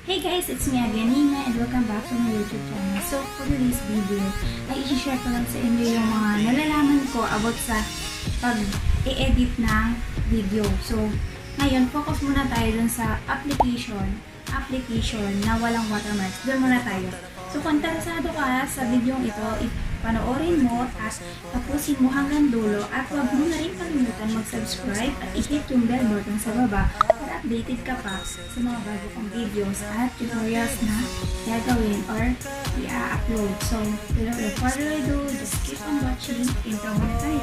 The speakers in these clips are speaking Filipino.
Hey guys, it's me again, Nina, and welcome back to my YouTube channel. So, for today's video, ay i-share ko lang sa inyo yung mga nalalaman ko about sa pag-i-edit ng video. So, ngayon, focus muna tayo dun sa application na walang watermarks. Doon muna tayo. So, kung interesado ka sa video ito, panoorin mo at tapusin mo hanggang dulo at huwag mo na rin kalimutan mag-subscribe at i-hit yung bell button sa baba para updated ka pa sa mga bago kong videos at tutorials na gagawin or i-upload. So, without further ado, just keep on watching. Intro muna tayo.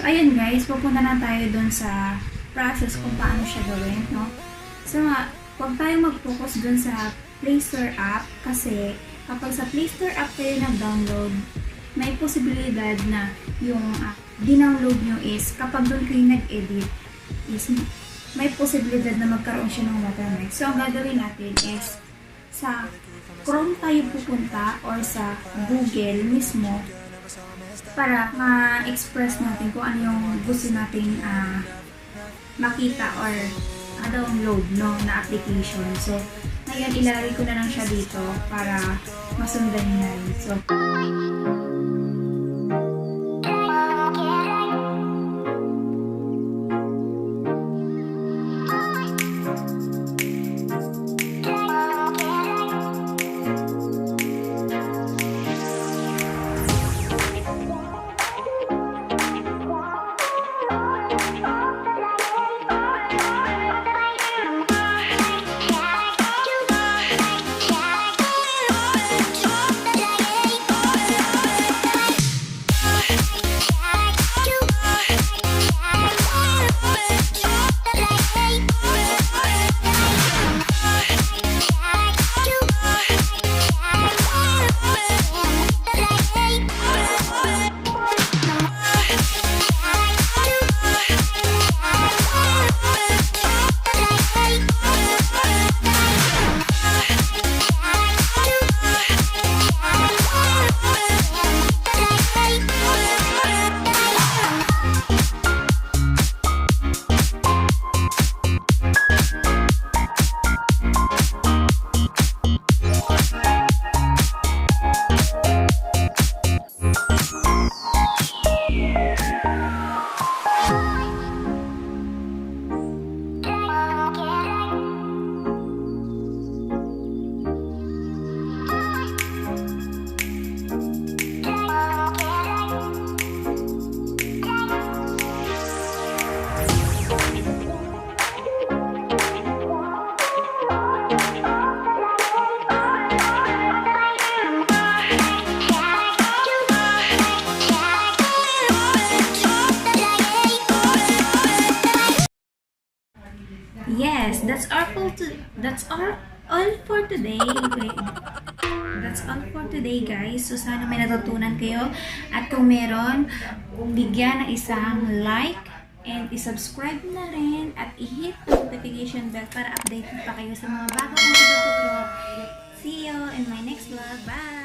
Ayun guys, pupunta na tayo dun sa process kung paano siya gawin, no? So, huwag tayo mag-focus dun sa Play Store app kasi kapag sa Play Store app kayo nag-download, may posibilidad na yung dinownload nyo is kapag dun kayo nag-edit, is may posibilidad na magkaroon siya ng watermark. So, ang gagawin natin is sa Chrome tayo pupunta or sa Google mismo para ma-express natin kung ano yung gusto nating makita or download no, na application. So, ngayon ilalagay ko na lang siya dito para masundan nyo na rin. So, yes, that's all for today. That's all for today, guys. So, sana may natutunan kayo. At kung meron, bigyan ng isang like and i-subscribe na rin at i-hit ang notification bell para updated pa kayo sa mga bagong video. See you in my next vlog. Bye!